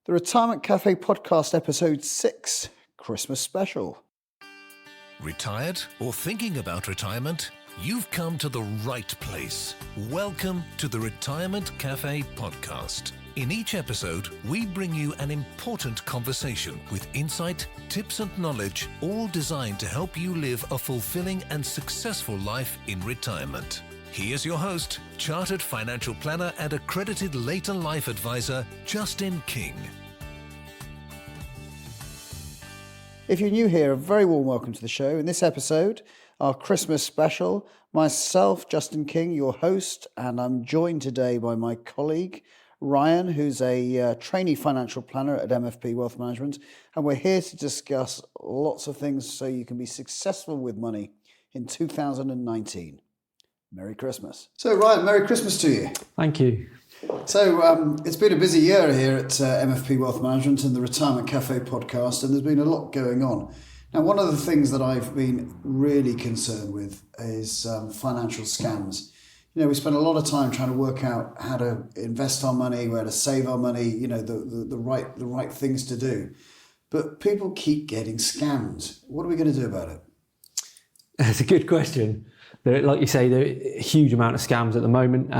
The Retirement Cafe Podcast, Episode 6, Christmas Special. Retired or thinking about retirement? You've come to the right place. Welcome to the Retirement Cafe Podcast. In each episode, we bring you an important conversation with insight, tips and knowledge, all designed to help you live a fulfilling and successful life in retirement. Here's your host, Chartered Financial Planner and accredited later life advisor, Justin King. If you're new here, a very warm welcome to the show. In this episode, our Christmas special, myself, Justin King, your host, and I'm joined today by my colleague, Rian, who's a trainee financial planner at MFP Wealth Management, and we're here to discuss lots of things so you can be successful with money in 2019. Merry Christmas. So, Rian, Merry Christmas to you. Thank you. So, it's been a busy year here at MFP Wealth Management and the Retirement Cafe podcast, and there's been a lot going on. Now, one of the things that I've been really concerned with is financial scams. You know, we spend a lot of time trying to work out how to invest our money, where to save our money, you know, the right things to do. But people keep getting scammed. What are we going to do about it? That's a good question. Like you say, there are a huge amount of scams at the moment.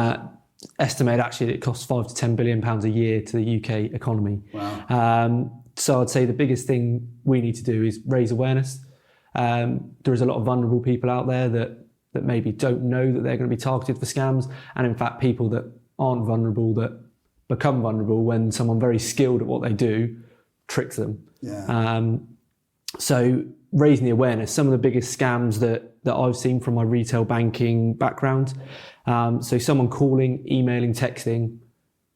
Estimate actually that it costs £5 to £10 billion a year to the UK economy. Wow. So I'd say the biggest thing we need to do is raise awareness. There is a lot of vulnerable people out there that maybe don't know that they're going to be targeted for scams. And in fact, people that aren't vulnerable that become vulnerable when someone very skilled at what they do tricks them. Yeah. So raising the awareness, some of the biggest scams that I've seen from my retail banking background. So someone calling, emailing, texting,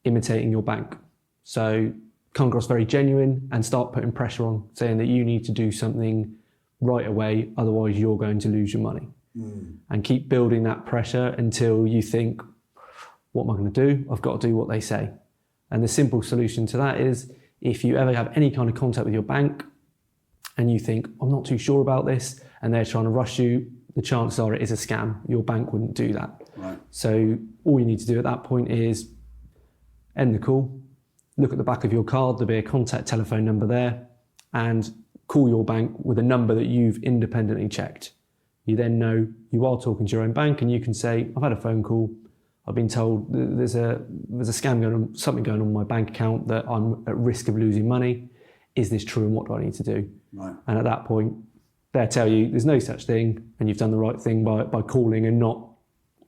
imitating your bank. So come across very genuine and start putting pressure on, saying that you need to do something right away, otherwise you're going to lose your money. And keep building that pressure until you think, what am I going to do? I've got to do what they say. And the simple solution to that is, if you ever have any kind of contact with your bank and you think, I'm not too sure about this, and they're trying to rush you, the chances are it is a scam. Your bank wouldn't do that. Right. So all you need to do at that point is end the call, look at the back of your card, there'll be a contact telephone number there, and call your bank with a number that you've independently checked. You then know you are talking to your own bank, and you can say, I've had a phone call, I've been told there's a scam going on, something going on in my bank account, that I'm at risk of losing money. Is this true, and what do I need to do? Right. And at that point, they'll tell you there's no such thing, and you've done the right thing by calling and not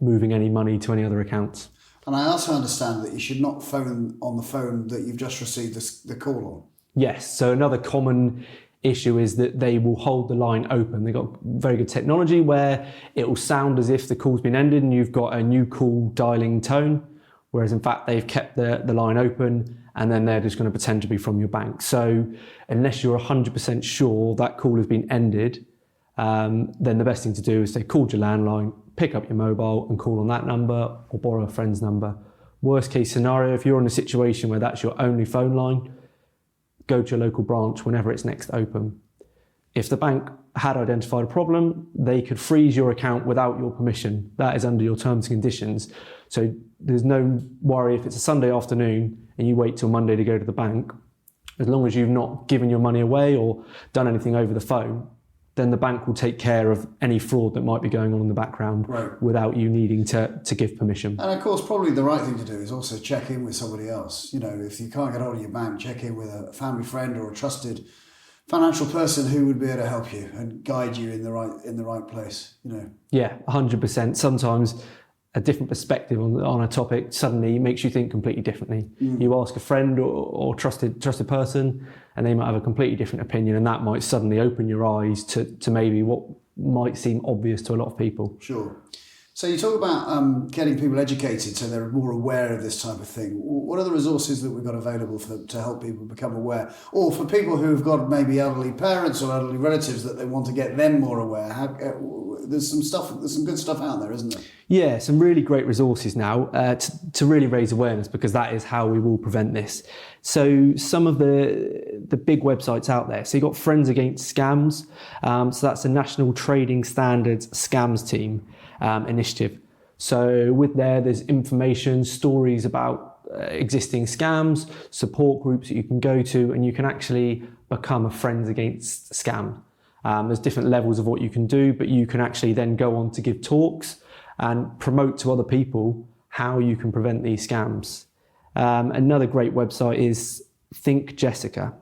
moving any money to any other accounts. And I also understand that you should not phone on the phone that you've just received the call on. Yes, so another common issue is that they will hold the line open. They've got very good technology where it will sound as if the call's been ended and you've got a new call dialing tone, whereas in fact they've kept the line open, and then they're just going to pretend to be from your bank. So unless you're 100% sure that call has been ended, then the best thing to do is they called your landline, pick up your mobile and call on that number, or borrow a friend's number. Worst case scenario, if you're in a situation where that's your only phone line, go to your local branch whenever it's next open. If the bank had identified a problem, they could freeze your account without your permission. That is under your terms and conditions. So there's no worry if it's a Sunday afternoon and you wait till Monday to go to the bank. As long as you've not given your money away or done anything over the phone, then the bank will take care of any fraud that might be going on in the background. Right. Without you needing to give permission. And of course, probably the right thing to do is also check in with somebody else. You know, if you can't get hold of your bank, check in with a family friend or a trusted financial person who would be able to help you and guide you in the right place. You know. Yeah, 100%. Sometimes a different perspective on a topic suddenly makes you think completely differently. You ask a friend or trusted person, and they might have a completely different opinion, and that might suddenly open your eyes to maybe what might seem obvious to a lot of people. Sure. So you talk about getting people educated so they're more aware of this type of thing. What are the resources that we've got available to help people become aware? Or for people who've got maybe elderly parents or elderly relatives that they want to get them more aware, there's some good stuff out there, isn't there? Yeah, some really great resources now to really raise awareness, because that is how we will prevent this. So some of the big websites out there. So you've got Friends Against Scams. So that's the National Trading Standards Scams Team initiative. So with there's information, stories about existing scams, support groups that you can go to, and you can actually become a Friends Against Scam. There's different levels of what you can do, but you can actually then go on to give talks and promote to other people how you can prevent these scams. Another great website is Think Jessica.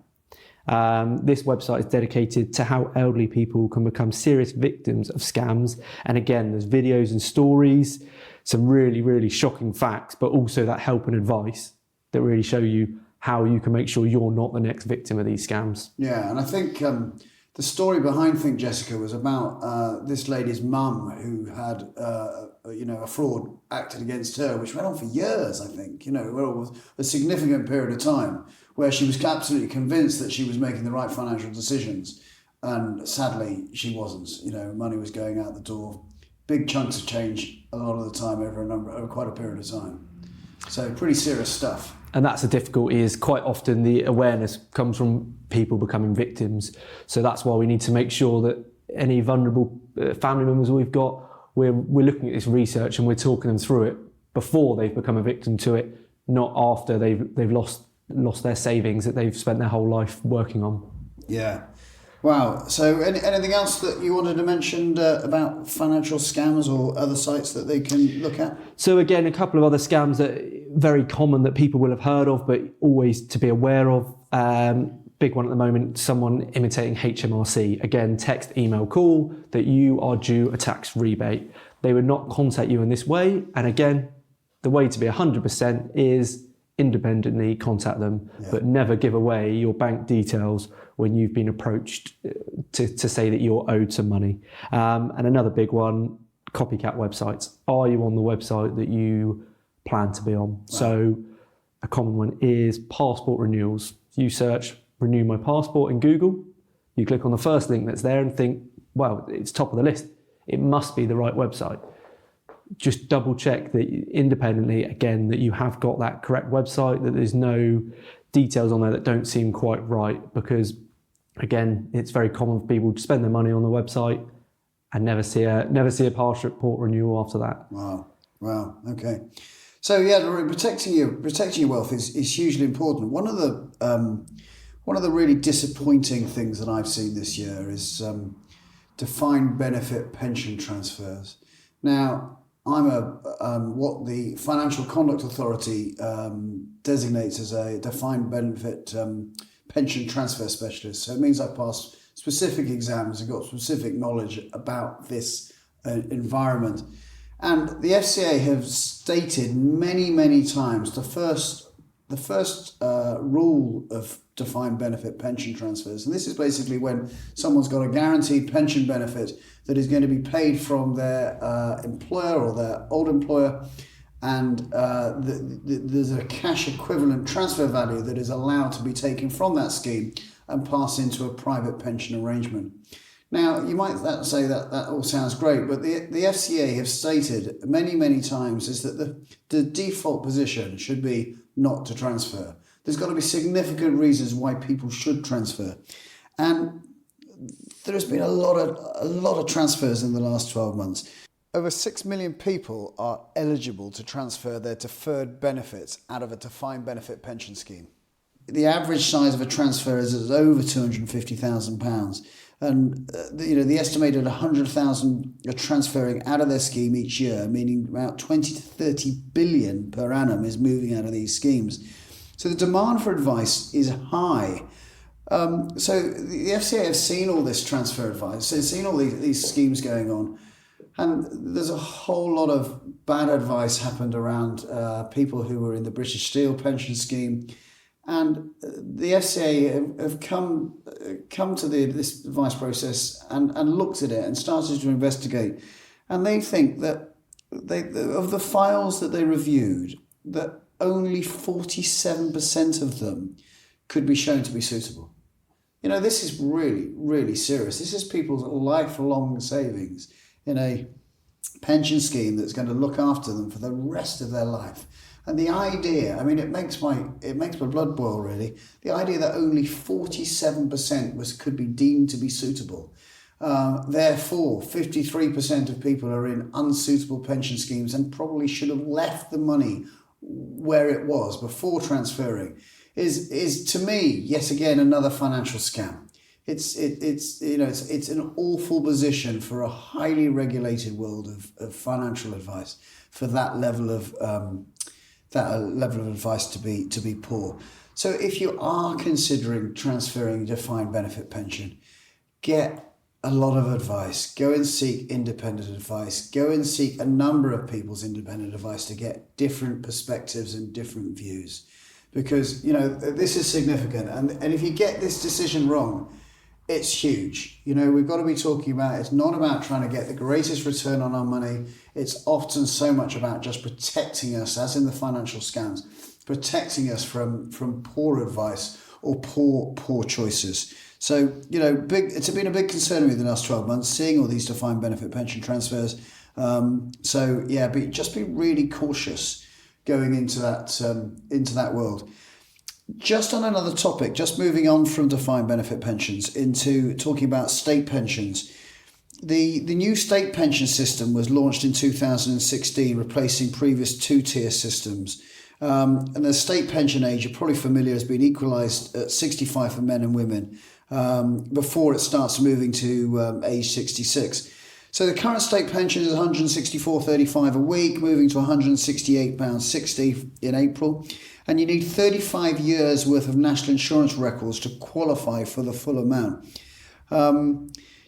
This website is dedicated to how elderly people can become serious victims of scams. And again, there's videos and stories, some really, really shocking facts, but also that help and advice that really show you how you can make sure you're not the next victim of these scams. Yeah, and I think the story behind Think Jessica was about this lady's mum who had, a fraud acted against her, which went on for years, I think, a significant period of time, where she was absolutely convinced that she was making the right financial decisions. And sadly, she wasn't. Money was going out the door, big chunks of change a lot of the time over quite a period of time. So pretty serious stuff. And that's the difficulty, is quite often the awareness comes from people becoming victims. So that's why we need to make sure that any vulnerable family members we've got, we're looking at this research and we're talking them through it before they've become a victim to it, not after they've lost their savings that they've spent their whole life working on. Yeah. Wow. So anything else that you wanted to mention about financial scams or other sites that they can look at? So again, a couple of other scams that are very common that people will have heard of, but always to be aware of. Big one at the moment, someone imitating HMRC. Again, text, email, call that you are due a tax rebate. They would not contact you in this way. And again, the way to be 100% is independently contact them, but never give away your bank details when you've been approached to say that you're owed some money. And another big one, copycat websites. Are you on the website that you plan to be on? Wow. So a common one is passport renewals. You search renew my passport in Google, you click on the first link that's there and think, well, it's top of the list. It must be the right website. Just double check that independently, again, that you have got that correct website, that there's no details on there that don't seem quite right, because again, it's very common for people to spend their money on the website and never see a passport renewal after that. Wow. Okay. So yeah, protecting your wealth is hugely important. One of the really disappointing things that I've seen this year is defined benefit pension transfers. Now, I'm what the Financial Conduct Authority designates as a defined benefit pension transfer specialist. So it means I passed specific exams and got specific knowledge about this environment. And the FCA have stated many, many times the first rule of defined benefit pension transfers. And this is basically when someone's got a guaranteed pension benefit that is going to be paid from their employer or their old employer, and there's a cash equivalent transfer value that is allowed to be taken from that scheme and passed into a private pension arrangement. Now, you might say that all sounds great, but the FCA have stated many, many times is that the default position should be not to transfer. There's got to be significant reasons why people should transfer. And there has been a lot of transfers in the last 12 months. Over 6 million people are eligible to transfer their deferred benefits out of a defined benefit pension scheme. The average size of a transfer is over £250,000. And the estimated 100,000 are transferring out of their scheme each year, meaning about 20 to 30 billion per annum is moving out of these schemes. So the demand for advice is high. So the FCA have seen all this transfer advice, they've seen all these schemes going on, and there's a whole lot of bad advice happened around people who were in the British Steel pension scheme. And the FCA have come to this advice process and looked at it and started to investigate. And they think that of the files that they reviewed, that only 47% of them could be shown to be suitable. This is really, really serious. This is people's lifelong savings in a pension scheme that's going to look after them for the rest of their life. And the idea, it makes my blood boil really. The idea that only 47% could be deemed to be suitable. Therefore, 53% of people are in unsuitable pension schemes and probably should have left the money where it was before transferring is to me yet again another financial scam. It's an awful position for a highly regulated world of financial advice for that level of advice to be poor. So if you are considering transferring a defined benefit pension, get a lot of advice. Go and seek independent advice. Go and seek a number of people's independent advice to get different perspectives and different views. Because, this is significant. And if you get this decision wrong, it's huge. We've got to be talking about, it's not about trying to get the greatest return on our money. It's often so much about just protecting us, as in the financial scams, protecting us from poor advice or poor choices. So, it's been a big concern with me the last 12 months, seeing all these defined benefit pension transfers. Just be really cautious going into that world. Just on another topic, just moving on from defined benefit pensions into talking about state pensions. The new state pension system was launched in 2016, replacing previous two-tier systems. And the state pension age, you're probably familiar, has been equalised at 65 for men and women before it starts moving to age 66. So the current state pension is £164.35 a week, moving to £168.60 in April. And you need 35 years worth of national insurance records to qualify for the full amount.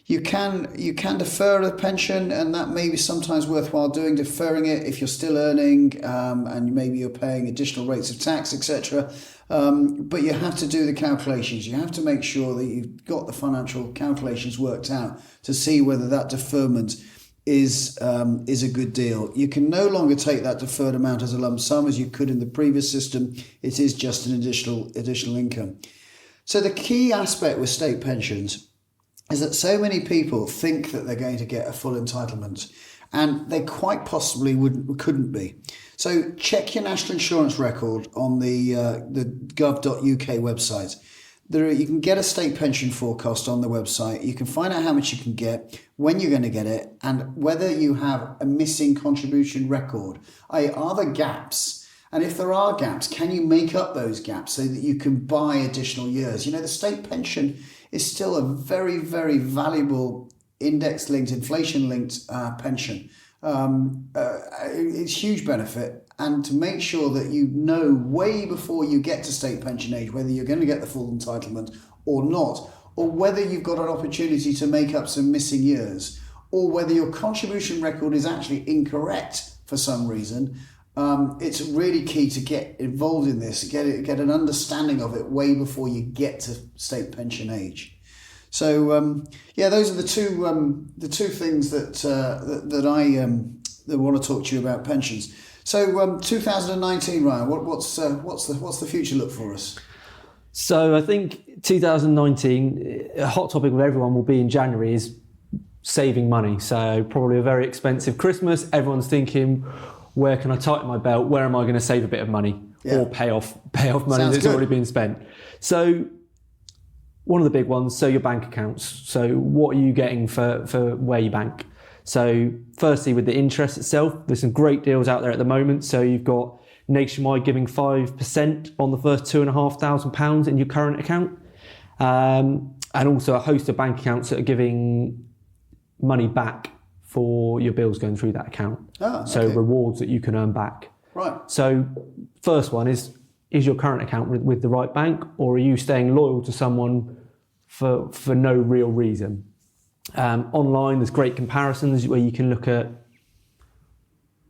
You can defer a pension, and that may be sometimes worthwhile doing, deferring it if you're still earning and maybe you're paying additional rates of tax, etc. But you have to do the calculations. You have to make sure that you've got the financial calculations worked out to see whether that deferment is a good deal. You can no longer take that deferred amount as a lump sum as you could in the previous system. It is just an additional income. So the key aspect with state pensions is that so many people think that they're going to get a full entitlement, and they quite possibly couldn't be. So check your national insurance record on the gov.uk website. You can get a state pension forecast on the website. You can find out how much you can get, when you're going to get it, and whether you have a missing contribution record. Are there gaps? And if there are gaps, can you make up those gaps so that you can buy additional years? The state pension is still a very, very valuable index-linked, inflation-linked pension. It's huge benefit. And to make sure that you know way before you get to state pension age whether you're going to get the full entitlement or not, or whether you've got an opportunity to make up some missing years, or whether your contribution record is actually incorrect for some reason, it's really key to get involved in this, get an understanding of it way before you get to state pension age. So those are the two things that I want to talk to you about pensions. So 2019, Ryan, what's the future look for us? So I think 2019, a hot topic with everyone will be in January is saving money. So probably a very expensive Christmas. Everyone's thinking, where can I tighten my belt? Where am I going to save a bit of money or pay off money Sounds that's good. already been spent? So one of the big ones, so your bank accounts. So what are you getting for where you bank? So firstly, with the interest itself, there's some great deals out there at the moment. So you've got Nationwide giving 5% on the first £2,500 in your current account. And also a host of bank accounts that are giving money back for your bills going through that account. So rewards that you can earn back. Right. So first one is your current account with the right bank, or are you staying loyal to someone for no real reason? Online, there's great comparisons where you can look at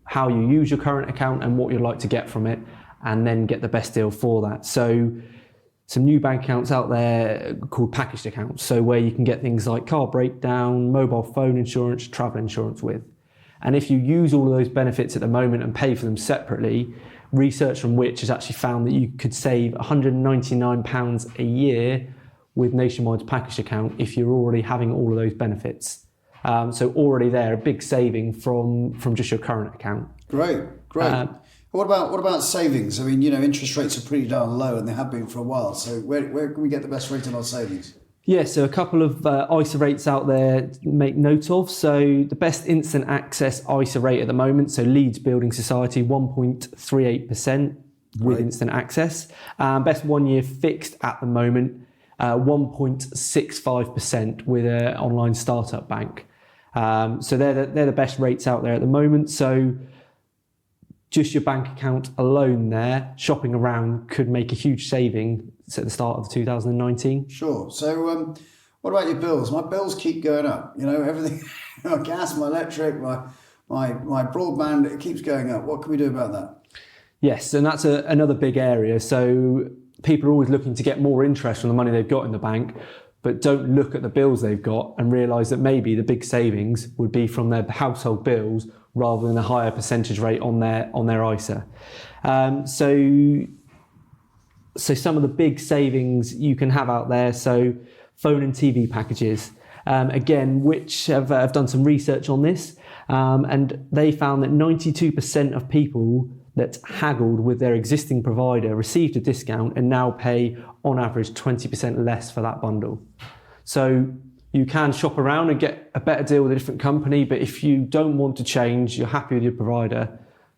how you use your current account and what you'd like to get from it, and then get the best deal for that. So some new bank accounts out there called packaged accounts, so where you can get things like car breakdown, mobile phone insurance, travel insurance with. And if you use all of those benefits at the moment and pay for them separately, research from which has actually found that you could save £199 a year with Nationwide's packaged account if you're already having all of those benefits. So already there, a big saving from just your current account. Great. What about savings? I mean, interest rates are pretty darn low, and they have been for a while. So where can we get the best rate on our savings? Yeah, so a couple of ISA rates out there to make note of. So the best instant access ISA rate at the moment, so Leeds Building Society, 1.38% with instant access. Best 1 year fixed at the moment, 1.65% with an online startup bank. So they're the best rates out there at the moment. So just your bank account alone there, shopping around could make a huge saving at the start of 2019. Sure. So what about your bills? My bills keep going up. You know, everything, my gas, my electric, my broadband, it keeps going up. What can we do about that? Yes, and that's another big area. So people are always looking to get more interest from the money they've got in the bank, but don't look at the bills they've got and realise that maybe the big savings would be from their household bills rather than a higher percentage rate on their ISA. So some of the big savings you can have out there, so phone and TV packages, again, which have done some research on this, and they found that 92% of people that haggled with their existing provider received a discount and now pay on average 20% less for that bundle. So you can shop around and get a better deal with a different company, but if you don't want to change, you're happy with your provider,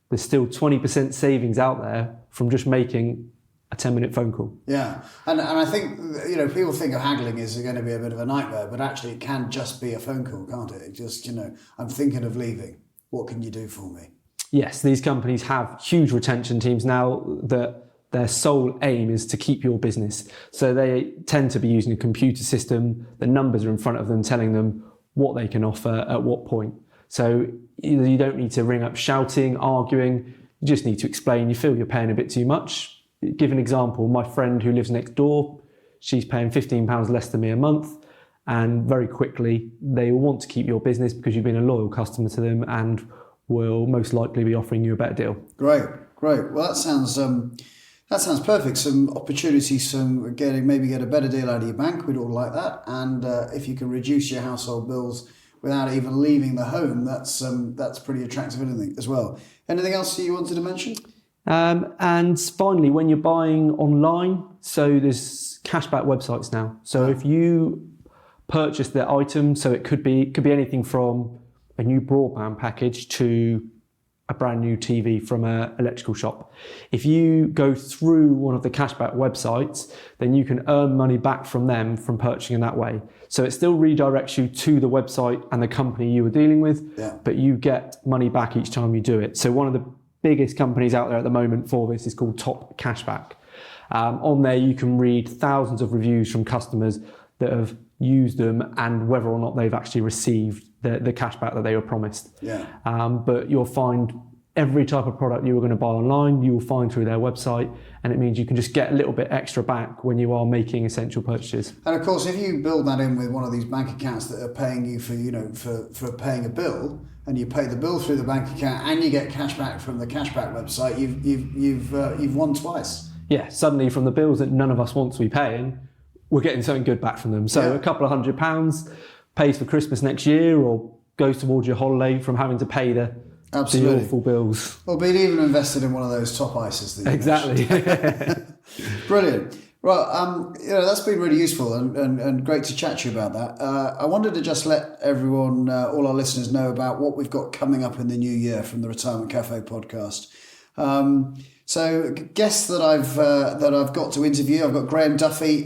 there's still 20% savings out there from just making a 10-minute phone call. Yeah, and I think, you know, people think of haggling is going to be a bit of a nightmare, but actually it can just be a phone call, can't it? It just, you know, I'm thinking of leaving. What can you do for me? Yes, these companies have huge retention teams now that their sole aim is to keep your business. So they tend to be using a computer system. The numbers are in front of them telling them what they can offer at what point. So you don't need to ring up shouting, arguing. You just need to explain you feel you're paying a bit too much. Give an example, my friend who lives next door, she's paying £15 less than me a month, and very quickly they will want to keep your business because you've been a loyal customer to them and will most likely be offering you a better deal. Great. Well, that sounds perfect. Some opportunities, maybe get a better deal out of your bank. We'd all like that. And if you can reduce your household bills without even leaving the home, that's pretty attractive, as well. Anything else you wanted to mention? And finally, when you're buying online, so there's cashback websites now. So if you purchase the item, so it could be anything from a new broadband package to a brand new TV from an electrical shop. If you go through one of the cashback websites, then you can earn money back from them from purchasing in that way. So it still redirects you to the website and the company you were dealing with, but you get money back each time you do it. So one of the biggest companies out there at the moment for this is called Top Cashback. On there you can read thousands of reviews from customers that have used them and whether or not they've actually received the cashback that they were promised. But you'll find every type of product you were going to buy online, you will find through their website, and it means you can just get a little bit extra back when you are making essential purchases. And of course, if you build that in with one of these bank accounts that are paying you for paying a bill, and you pay the bill through the bank account and you get cash back from the cashback website, you've won twice. Yeah, suddenly from the bills that none of us want to be paying, we're getting something good back from them. So a couple of £100 pays for Christmas next year or goes towards your holiday from having to pay the awful bills. Or being even invested in one of those top ISAs. Exactly. Brilliant. Well, that's been really useful and great to chat to you about that. I wanted to just let everyone, all our listeners, know about what we've got coming up in the new year from the Retirement Cafe podcast. So guests that I've got to interview, I've got Graham Duffy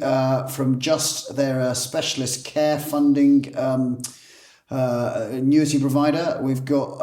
from Just, their specialist care funding annuity provider. We've got,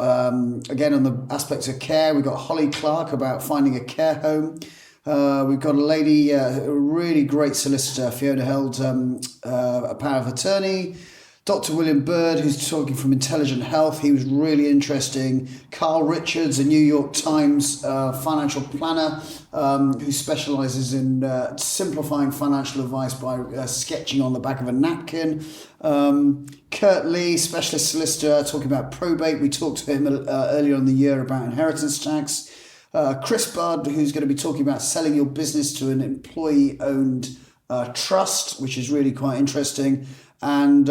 again, on the aspects of care, we've got Holly Clark about finding a care home. We've got a lady, a really great solicitor, Fiona held a power of attorney. Dr. William Bird, who's talking from Intelligent Health. He was really interesting. Carl Richards, a New York Times financial planner who specialises in simplifying financial advice by sketching on the back of a napkin. Kurt Lee, specialist solicitor, talking about probate. We talked to him earlier in the year about inheritance tax. Chris Budd, who's going to be talking about selling your business to an employee-owned trust, which is really quite interesting. And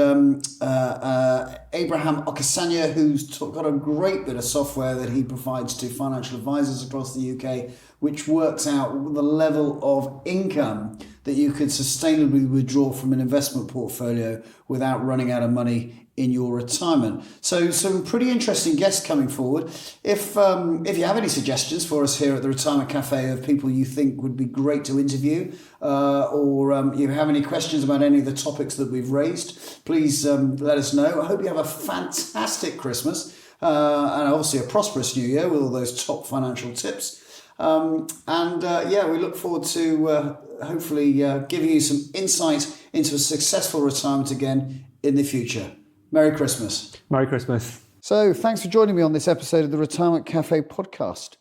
Abraham Okasanya, who's got a great bit of software that he provides to financial advisors across the UK, which works out the level of income that you could sustainably withdraw from an investment portfolio without running out of money in your retirement. So some pretty interesting guests coming forward. If you have any suggestions for us here at the Retirement Cafe of people you think would be great to interview, or you have any questions about any of the topics that we've raised, please let us know. I hope you have a fantastic Christmas and obviously a prosperous new year with all those top financial tips. We look forward to hopefully giving you some insight into a successful retirement again in the future. Merry Christmas. Merry Christmas. So thanks for joining me on this episode of the Retirement Cafe podcast.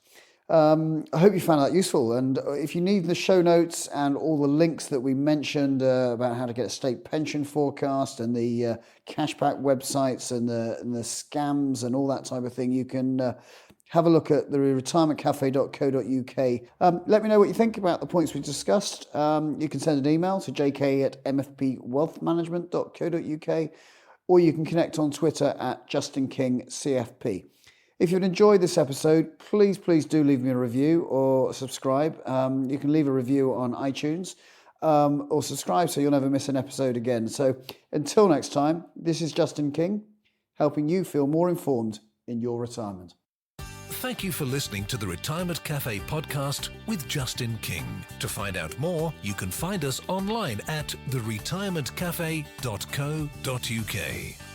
I hope you found that useful. And if you need the show notes and all the links that we mentioned about how to get a state pension forecast and the cashback websites and the scams and all that type of thing, you can have a look at the retirementcafe.co.uk. Let me know what you think about the points we discussed. You can send an email to jk@mfpwealthmanagement.co.uk, or you can connect on Twitter at JustinKingCFP. If you've enjoyed this episode, please do leave me a review or subscribe. You can leave a review on iTunes or subscribe so you'll never miss an episode again. So until next time, this is Justin King, helping you feel more informed in your retirement. Thank you for listening to the Retirement Cafe podcast with Justin King. To find out more, you can find us online at theretirementcafe.co.uk.